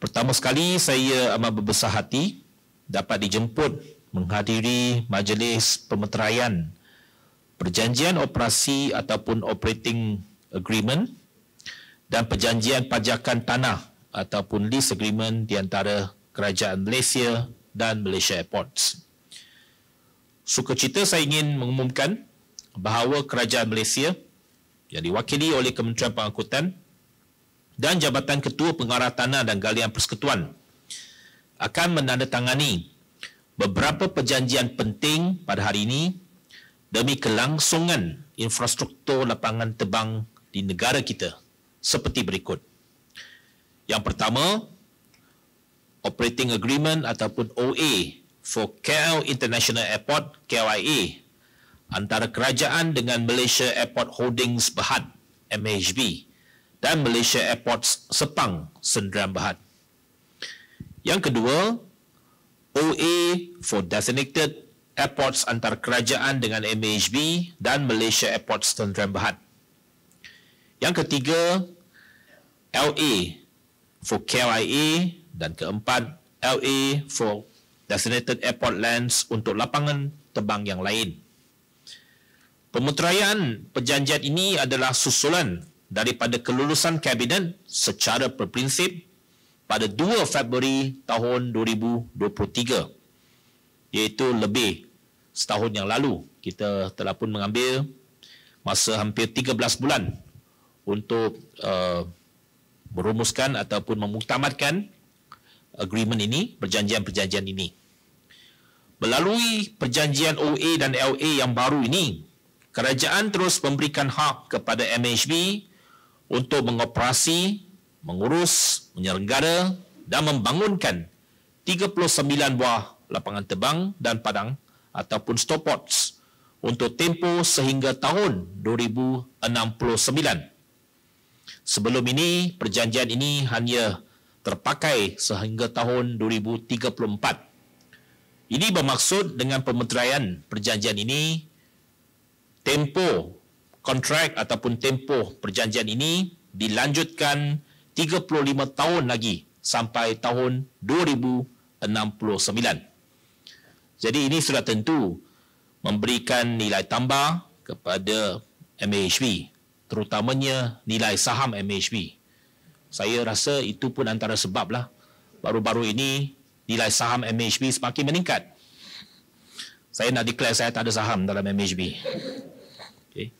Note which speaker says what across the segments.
Speaker 1: Pertama sekali, saya amat berbesar hati dapat dijemput menghadiri majlis pemeteraian perjanjian operasi ataupun operating agreement dan perjanjian pajakan tanah ataupun lease agreement di antara Kerajaan Malaysia dan Malaysia Airports. Sukacita saya ingin mengumumkan bahawa Kerajaan Malaysia yang diwakili oleh Kementerian Pengangkutan dan Jabatan Ketua Pengarah Tanah dan Galian Persekutuan akan menandatangani beberapa perjanjian penting pada hari ini demi kelangsungan infrastruktur lapangan terbang di negara kita seperti berikut. Yang pertama, Operating Agreement ataupun OA for KL International Airport KLIA antara kerajaan dengan Malaysia Airport Holdings Berhad MAHB dan Malaysia Airports Sepang Sdn Bhd. Yang kedua, OA for Designated Airports antara kerajaan dengan MAHB dan Malaysia Airports Sdn Bhd. Yang ketiga, LA for KLIA dan keempat, LA for Designated Airport Lands untuk lapangan terbang yang lain. Pemeteraian perjanjian ini adalah susulan daripada kelulusan Kabinet secara berprinsip pada 2 Februari tahun 2023, iaitu lebih setahun yang lalu. Kita telah pun mengambil masa hampir 13 bulan untuk merumuskan ataupun memuktamadkan agreement ini, perjanjian-perjanjian ini. Melalui perjanjian OA dan LA yang baru ini, kerajaan terus memberikan hak kepada MAHB untuk mengoperasi, mengurus, menyelenggara dan membangunkan 39 buah lapangan terbang dan padang ataupun stoports untuk tempoh sehingga tahun 2069. Sebelum ini, perjanjian ini hanya terpakai sehingga tahun 2034. Ini bermaksud dengan pemeteraian perjanjian ini, tempoh kontrak ataupun tempoh perjanjian ini dilanjutkan 35 tahun lagi sampai tahun 2069. Jadi ini sudah tentu memberikan nilai tambah kepada MAHB, terutamanya nilai saham MAHB. Saya rasa itu pun antara sebablah baru-baru ini nilai saham MAHB semakin meningkat. Saya nak declare saya tak ada saham dalam MAHB. Okay.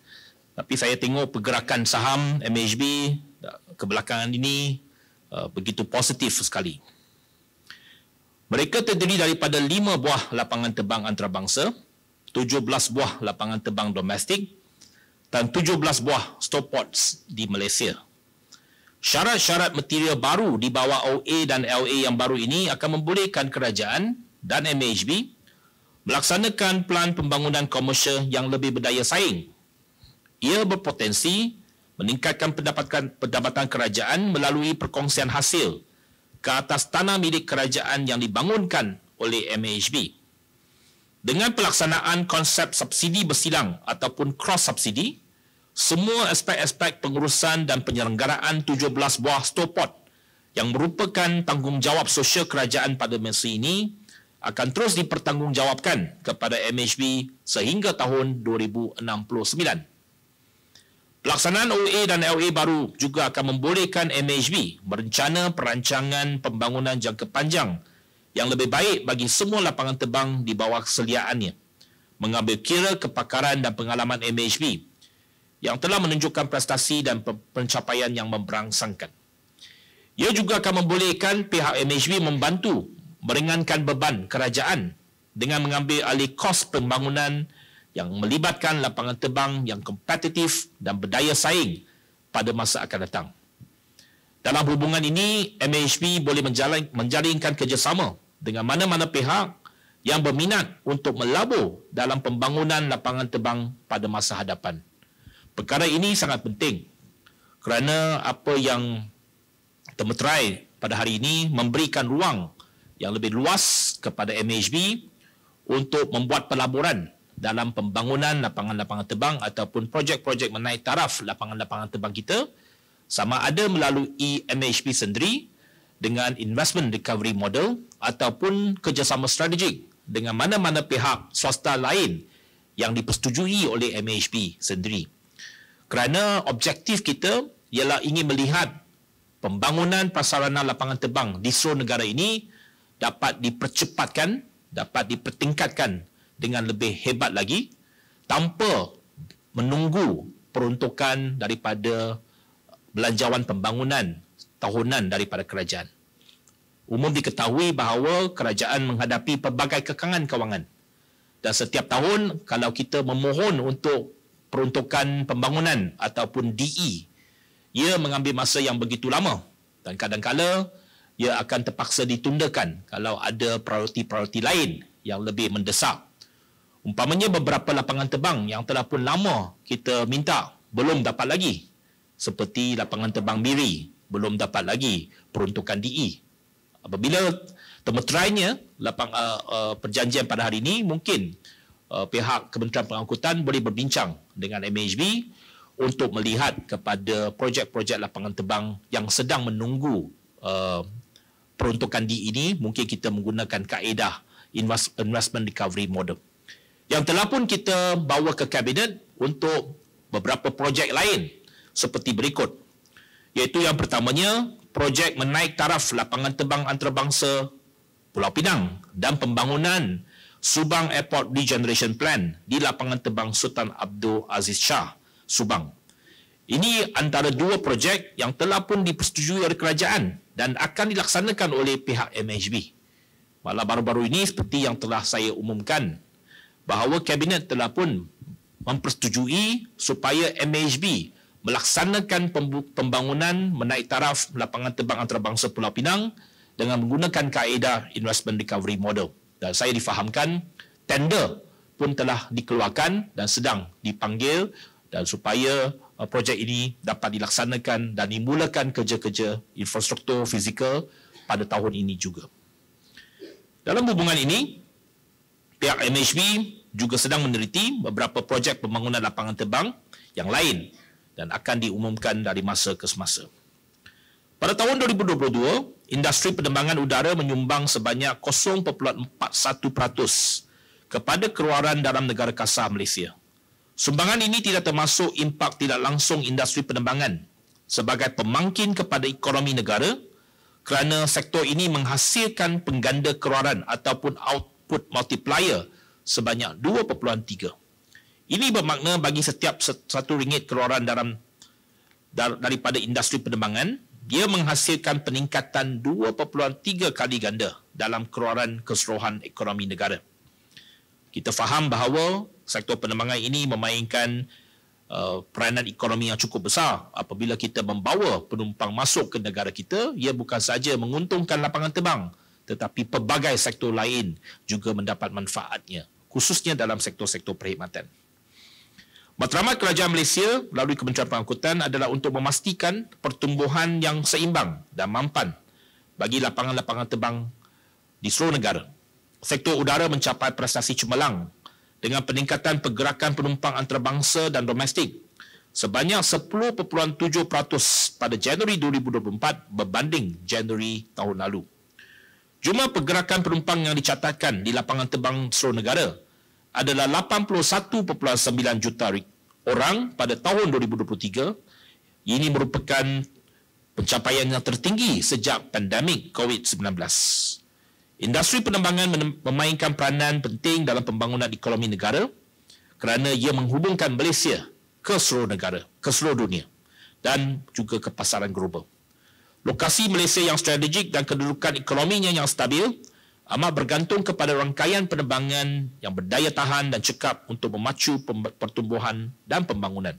Speaker 1: Tapi saya tengok pergerakan saham MAHB kebelakangan ini begitu positif sekali. Mereka terdiri daripada 5 buah lapangan terbang antarabangsa, 17 buah lapangan terbang domestik dan 17 buah stoports di Malaysia. Syarat-syarat material baru di bawah OA dan LA yang baru ini akan membolehkan kerajaan dan MAHB melaksanakan pelan pembangunan komersial yang lebih berdaya saing. Ia berpotensi meningkatkan pendapatan kerajaan melalui perkongsian hasil ke atas tanah milik kerajaan yang dibangunkan oleh MAHB. Dengan pelaksanaan konsep subsidi bersilang ataupun cross subsidi, semua aspek-aspek pengurusan dan penyelenggaraan 17 buah stoport yang merupakan tanggungjawab sosial kerajaan pada masa ini akan terus dipertanggungjawabkan kepada MAHB sehingga tahun 2069. Pelaksanaan OA dan LA baru juga akan membolehkan MAHB merencana perancangan pembangunan jangka panjang yang lebih baik bagi semua lapangan terbang di bawah keseliaannya, mengambil kira kepakaran dan pengalaman MAHB yang telah menunjukkan prestasi dan pencapaian yang memberangsangkan. Ia juga akan membolehkan pihak MAHB membantu meringankan beban kerajaan dengan mengambil alih kos pembangunan yang melibatkan lapangan terbang yang kompetitif dan berdaya saing pada masa akan datang. Dalam hubungan ini, MAHB boleh menjalinkan kerjasama dengan mana-mana pihak yang berminat untuk melabur dalam pembangunan lapangan terbang pada masa hadapan. Perkara ini sangat penting kerana apa yang termeterai pada hari ini memberikan ruang yang lebih luas kepada MAHB untuk membuat pelaburan dalam pembangunan lapangan-lapangan terbang ataupun projek-projek menaik taraf lapangan-lapangan terbang kita, sama ada melalui MAHB sendiri dengan investment recovery model ataupun kerjasama strategik dengan mana-mana pihak swasta lain yang dipersetujui oleh MHB sendiri. Kerana objektif kita ialah ingin melihat pembangunan prasarana lapangan terbang di seluruh negara ini dapat dipercepatkan, dapat dipertingkatkan dengan lebih hebat lagi tanpa menunggu peruntukan daripada belanjawan pembangunan tahunan daripada kerajaan. Umum diketahui bahawa kerajaan menghadapi pelbagai kekangan kewangan. Dan setiap tahun kalau kita memohon untuk peruntukan pembangunan ataupun DE, ia mengambil masa yang begitu lama dan kadang-kala ia akan terpaksa ditundakan kalau ada prioriti-prioriti lain yang lebih mendesak. Umpamanya beberapa lapangan terbang yang telah pun lama kita minta belum dapat lagi. Seperti lapangan terbang Miri belum dapat lagi peruntukan DE. Apabila termeterainya perjanjian pada hari ini, mungkin pihak Kementerian Pengangkutan boleh berbincang dengan MHB untuk melihat kepada projek-projek lapangan terbang yang sedang menunggu peruntukan DE ini, mungkin kita menggunakan kaedah investment recovery model. Yang telah pun kita bawa ke Kabinet untuk beberapa projek lain seperti berikut, iaitu yang pertamanya projek menaik taraf lapangan terbang antarabangsa Pulau Pinang dan pembangunan Subang Airport Regeneration Plan di lapangan terbang Sultan Abdul Aziz Shah, Subang. Ini antara dua projek yang telah pun dipersetujui oleh kerajaan dan akan dilaksanakan oleh pihak MHB. Malah baru-baru ini seperti yang telah saya umumkan bahawa Kabinet telah pun mempersetujui supaya MHB melaksanakan pembangunan menaik taraf lapangan terbang antarabangsa Pulau Pinang dengan menggunakan kaedah investment recovery model. Dan saya difahamkan tender pun telah dikeluarkan dan sedang dipanggil dan supaya projek ini dapat dilaksanakan dan dimulakan kerja-kerja infrastruktur fizikal pada tahun ini juga. Dalam hubungan ini, pihak MHB juga sedang meneliti beberapa projek pembangunan lapangan terbang yang lain dan akan diumumkan dari masa ke semasa. Pada tahun 2022, industri penerbangan udara menyumbang sebanyak 0.41% kepada keluaran dalam negara kasar Malaysia. Sumbangan ini tidak termasuk impak tidak langsung industri penerbangan sebagai pemangkin kepada ekonomi negara kerana sektor ini menghasilkan pengganda keluaran ataupun output multiplier sebanyak 2.3. Ini bermakna bagi setiap RM1 keluaran daripada industri penerbangan, dia menghasilkan peningkatan 2.3 kali ganda dalam keluaran keseluruhan ekonomi negara. Kita faham bahawa sektor penerbangan ini memainkan peranan ekonomi yang cukup besar apabila kita membawa penumpang masuk ke negara kita. Ia bukan sahaja menguntungkan lapangan terbang, tetapi pelbagai sektor lain juga mendapat manfaatnya, khususnya dalam sektor-sektor perkhidmatan. Matlamat Kerajaan Malaysia melalui Kementerian Pengangkutan adalah untuk memastikan pertumbuhan yang seimbang dan mampan bagi lapangan-lapangan terbang di seluruh negara. Sektor udara mencapai prestasi cemerlang dengan peningkatan pergerakan penumpang antarabangsa dan domestik sebanyak 10.7% pada Januari 2024 berbanding Januari tahun lalu. Jumlah pergerakan penumpang yang dicatatkan di lapangan terbang seluruh negara adalah 81.9 juta orang pada tahun 2023. Ini merupakan pencapaian yang tertinggi sejak pandemik COVID-19. Industri penerbangan memainkan peranan penting dalam pembangunan ekonomi negara kerana ia menghubungkan Malaysia ke seluruh negara, ke seluruh dunia dan juga ke pasaran global. Lokasi Malaysia yang strategik dan kedudukan ekonominya yang stabil amat bergantung kepada rangkaian penerbangan yang berdaya tahan dan cekap untuk memacu pertumbuhan dan pembangunan.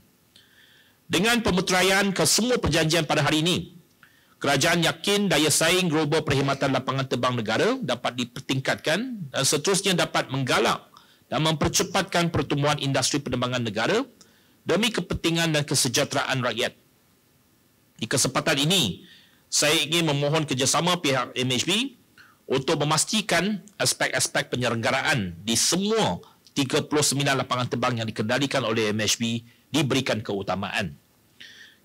Speaker 1: Dengan pemeteraian ke semua perjanjian pada hari ini, kerajaan yakin daya saing global perkhidmatan lapangan terbang negara dapat dipertingkatkan dan seterusnya dapat menggalak dan mempercepatkan pertumbuhan industri penerbangan negara demi kepentingan dan kesejahteraan rakyat. Di kesempatan ini, saya ingin memohon kerjasama pihak MHB untuk memastikan aspek-aspek penyelenggaraan di semua 39 lapangan terbang yang dikendalikan oleh MHB diberikan keutamaan.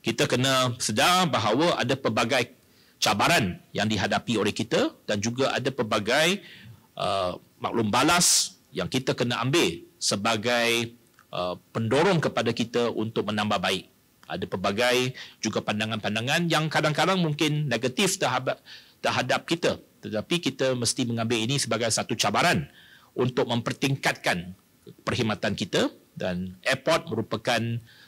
Speaker 1: Kita kena sedar bahawa ada pelbagai cabaran yang dihadapi oleh kita dan juga ada pelbagai maklum balas yang kita kena ambil sebagai pendorong kepada kita untuk menambah baik. Ada pelbagai juga pandangan-pandangan yang kadang-kadang mungkin negatif terhadap kita, tetapi kita mesti mengambil ini sebagai satu cabaran untuk mempertingkatkan perkhidmatan kita, dan airport merupakan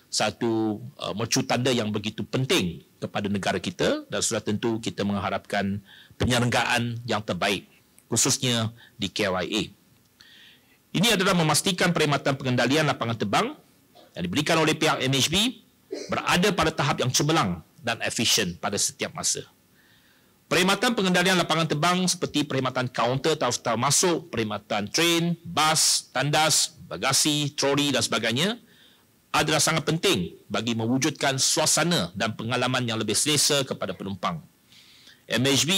Speaker 1: satu mercu tanda yang begitu penting kepada negara kita, dan sudah tentu kita mengharapkan penyelenggaraan yang terbaik khususnya di KLIA. Ini adalah memastikan perkhidmatan pengendalian lapangan terbang yang diberikan oleh pihak MHB berada pada tahap yang cemerlang dan efisien pada setiap masa. Perkhidmatan pengendalian lapangan terbang seperti perkhidmatan kaunter tahu masuk, perkhidmatan train, bas, tandas, bagasi, troli dan sebagainya adalah sangat penting bagi mewujudkan suasana dan pengalaman yang lebih selesa kepada penumpang. MHB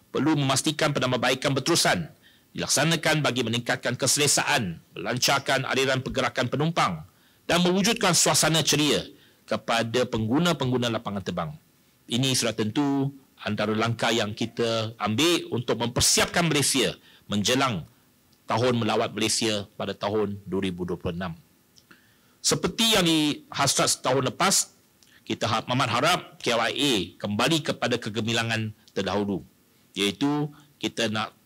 Speaker 1: perlu memastikan penambahbaikan berterusan dilaksanakan bagi meningkatkan keselesaan, melancarkan aliran pergerakan penumpang dan mewujudkan suasana ceria kepada pengguna-pengguna lapangan terbang. Ini sudah tentu antara langkah yang kita ambil untuk mempersiapkan Malaysia menjelang tahun melawat Malaysia pada tahun 2026. Seperti yang dihasrat setahun lepas, kita amat harap KLIA kembali kepada kegemilangan terdahulu, iaitu kita nak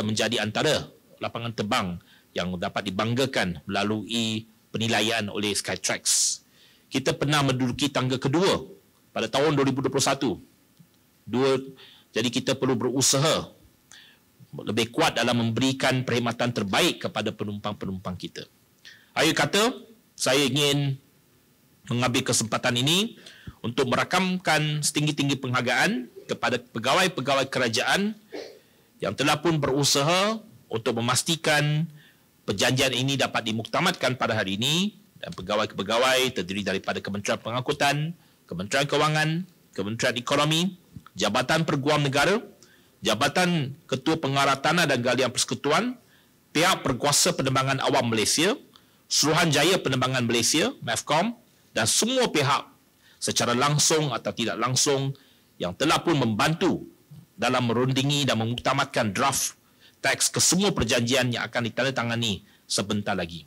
Speaker 1: menjadi antara lapangan terbang yang dapat dibanggakan melalui penilaian oleh Skytrax. Kita pernah menduduki tangga kedua pada tahun 2021. Jadi kita perlu berusaha lebih kuat dalam memberikan perkhidmatan terbaik kepada penumpang-penumpang kita. Akhir kata, saya ingin mengambil kesempatan ini untuk merakamkan setinggi-tinggi penghargaan kepada pegawai-pegawai kerajaan yang telah pun berusaha untuk memastikan perjanjian ini dapat dimuktamadkan pada hari ini, dan pegawai-pegawai terdiri daripada Kementerian Pengangkutan, Kementerian Kewangan, Kementerian Ekonomi, Jabatan Perguam Negara, Jabatan Ketua Pengarah Tanah dan Galian Persekutuan, Pihak Perkuasa Penerbangan Awam Malaysia, Suruhanjaya Penerbangan Malaysia, MEFCOM, dan semua pihak secara langsung atau tidak langsung yang telah pun membantu dalam merundingi dan memuktamadkan draft teks ke semua perjanjian yang akan ditandatangani sebentar lagi.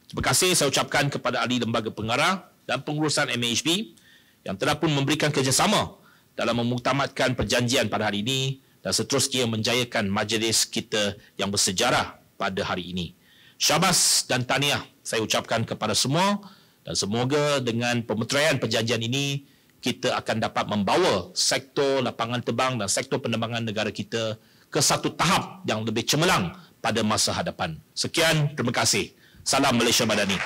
Speaker 1: Terima kasih saya ucapkan kepada ahli lembaga pengarah dan pengurusan MHB yang telah pun memberikan kerjasama dalam memuktamadkan perjanjian pada hari ini dan seterusnya menjayakan majlis kita yang bersejarah pada hari ini. Syabas dan tahniah saya ucapkan kepada semua, dan semoga dengan pemeteraian perjanjian ini kita akan dapat membawa sektor lapangan terbang dan sektor penerbangan negara kita ke satu tahap yang lebih cemerlang pada masa hadapan. Sekian, terima kasih. Salam Malaysia Madani.